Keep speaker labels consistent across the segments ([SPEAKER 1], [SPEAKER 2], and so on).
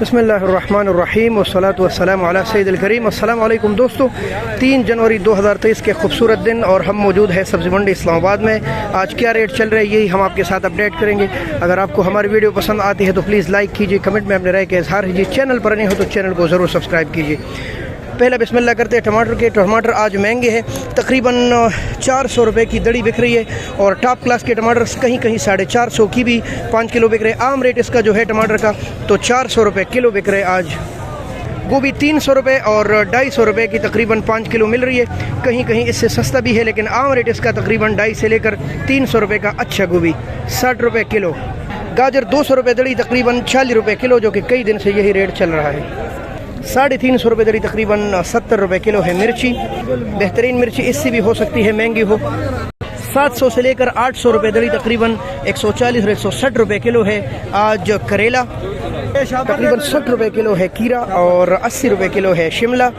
[SPEAKER 1] बिस्मिल्लाहिर्रहमानिर्रहीम वस्सलातु वस्सलामु अला सय्यिदिल करीम। अस्सलामु अलैकुम दोस्तों, 3 जनवरी 2023 के खूबसूरत दिन और हम मौजूद है सब्ज़ी मंडी इस्लामाबाद में। आज क्या रेट चल रहा है यही हम आपके साथ अपडेट करेंगे। अगर आपको हमारी वीडियो पसंद आती है तो प्लीज़ लाइक कीजिए, कमेंट में अपने राय का इजहार कीजिए। चैनल पर नहीं हो तो चैनल को ज़रूर सब्सक्राइब कीजिए। पहला बिस्मिल्लाह करते हैं टमाटर के। टमाटर आज महंगे हैं, तकरीबन 400 रुपये की दड़ी बिक रही है और टॉप क्लास के टमाटर कहीं कहीं 450 की भी 5 किलो बिक रहे हैं। आम रेट इसका जो है टमाटर का तो 400 रुपये किलो बिक रहे हैं आज। गोभी 300 रुपये और 250 रुपये की तकरीबन 5 किलो मिल रही है। कहीं कहीं इससे सस्ता भी है, लेकिन आम रेट इसका तकरीबन 250 से लेकर 300 रुपये का अच्छा गोभी 60 रुपये किलो। गाजर 200 रुपये दड़ी तकरीबन 40 रुपये किलो, जो कि कई दिन से यही रेट चल रहा है। 350 रुपये दरी तकरीबन 70 रुपये किलो है। मिर्ची बेहतरीन मिर्ची इससे भी हो सकती है महंगी हो। 700 से लेकर 800 रुपये दरी तकरीबन 140 और 160 रुपये किलो है आज। करेला तकरीबन 60 रुपये किलो है। खीरा और 80 रुपये किलो है शिमला।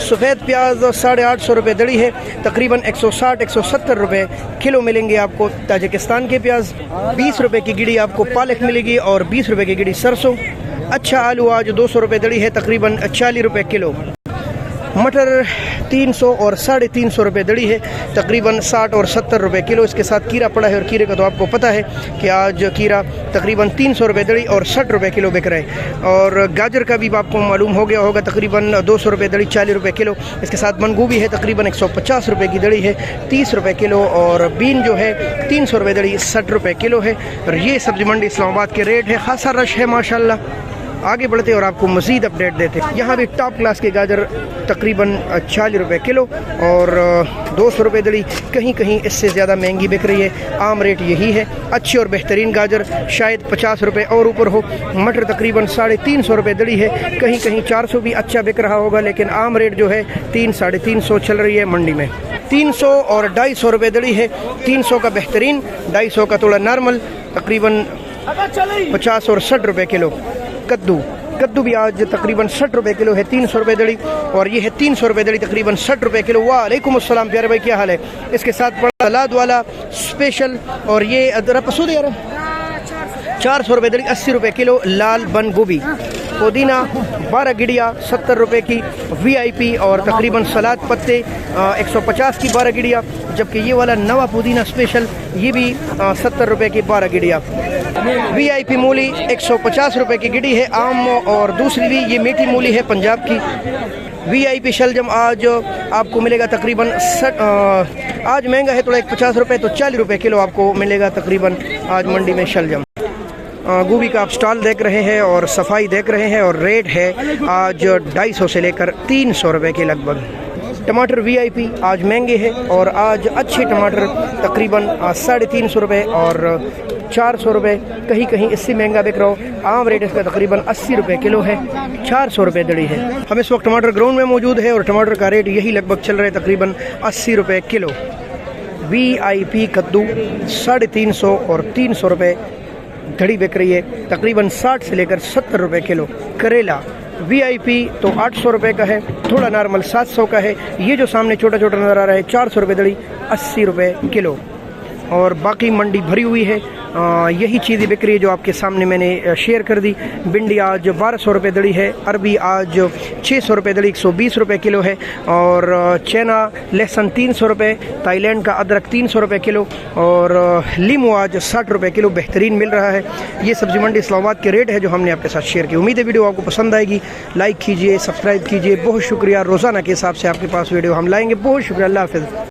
[SPEAKER 1] सफ़ेद प्याज 850 रुपये दड़ी है, तकरीबन 160-170 रुपये किलो मिलेंगे आपको। ताजिकिस्तान के प्याज 20 रुपये की गिड़ी आपको पालक मिलेगी और 20 रुपये की गिड़ी सरसों। अच्छा आलू आज 200 रुपये दड़ी है, तकरीबन 40 रुपये किलो। मटर 300 और 350 रुपये दड़ी है, तकरीबन 60 और 70 रुपये किलो। इसके साथ कीरा पड़ा है और कीरे का तो आपको पता है कि आज कीरा तकरीबन 300 रुपये दड़ी और 60 रुपये किलो बिक रहे हैं। और गाजर का भी आपको मालूम हो गया होगा, तकरीबन 200 रुपये दड़ी 40 रुपये किलो। इसके साथ बंद गोभी है, तकरीबन 150 रुपये की दड़ी है 30 रुपये किलो। और बीन जो है 300 रुपये दड़ी 60 रुपये किलो है। और ये सब्ज़ी मंडी इस्लामाबाद के रेट है। खासा रश है माशाल्लाह। आगे बढ़ते और आपको मज़ीद अपडेट देते। यहाँ भी टॉप क्लास के गाजर तकरीबन 40 रुपये किलो और 200 रुपये दड़ी, कहीं कहीं इससे ज़्यादा महंगी बिक रही है। आम रेट यही है। अच्छी और बेहतरीन गाजर शायद 50 रुपये और ऊपर हो। मटर तकरीबन 350 रुपये दड़ी है, कहीं कहीं 400 भी अच्छा बिक रहा होगा, लेकिन आम रेट जो है 300-350 चल रही है मंडी में। 300 और 250 रुपये दड़ी है। 300 का बेहतरीन, 250 का थोड़ा नॉर्मल, तकरीबन 50 और 60 रुपये किलो। कद्दू भी आज तकरीबन 60 रुपये किलो है, 300 रुपये दड़ी। और ये है 300 रुपये दड़ी तकरीबन 60 रुपये किलो। वालेकुम अस्सलाम प्यारे भाई, क्या हाल है? इसके साथ बड़ा सलाद वाला स्पेशल और ये अदरक पसूद यार 400 रुपये दड़ी 80 रुपये किलो। लाल बंद गोभी, पुदीना 12 गिड़िया 70 रुपये की। VIP और तकरीबन सलाद पत्ते 150 की 12 गिड़िया, जबकि ये वाला नवा पुदीना स्पेशल ये भी 70 रुपये की 12 गिड़िया। VIP मूली 150 रुपये की गिड़ी है आम, और दूसरी भी ये मीठी मूली है पंजाब की। VIP शलजम आज आपको मिलेगा तकरीबन आज महंगा है थोड़ा 50 रुपये, तो 40 रुपये किलो आपको मिलेगा तकरीबन आज मंडी में शलजम। गोभी का आप स्टॉल देख रहे हैं और सफाई देख रहे हैं और रेट है आज 250 से लेकर 300 रुपये के लगभग। टमाटर VIP आज महंगे हैं और आज अच्छे टमाटर तकरीबन 350 रुपये और 400 रुपये, कहीं कहीं इससे महंगा बिक रहा हो। आम रेट इसका तकरीबन 80 रुपये किलो है, 400 रुपये दड़ी है। हम इस वक्त टमाटर ग्राउंड में मौजूद है और टमाटर का रेट यही लगभग चल रहा है तकरीबन 80 रुपये किलो। VIP कद्दू 350 और 300 रुपये दड़ी बिक रही है, तकरीबन 60 से लेकर 70 रुपये किलो। करेला VIP तो 800 रुपये का है, थोड़ा नॉर्मल 700 का है। ये जो सामने छोटा छोटा नज़र आ रहा है 400 रुपये दड़ी 80 रुपये किलो। और बाकी मंडी भरी हुई है, यही चीज़ें बिक रही है जो आपके सामने मैंने शेयर कर दी। भिंडी आज 1200 रुपये दड़ी है। अरबी आज 600 रुपये दड़ी 120 रुपये किलो है। और चना लहसुन 300 रुपये, थाईलैंड का अदरक 300 रुपये किलो और लीमू आज 60 रुपये किलो बेहतरीन मिल रहा है। ये सब्ज़ी मंडी इस्लामाबाद के रेट है जो हमने आपके साथ शेयर किया। उम्मीद है वीडियो आपको पसंद आएगी। लाइक कीजिए, सब्सक्राइब कीजिए। बहुत शुक्रिया। रोज़ाना के हिसाब से आपके पास वीडियो हम लाएंगे। बहुत शुक्रिया। अल्लाह हाफ़िज़।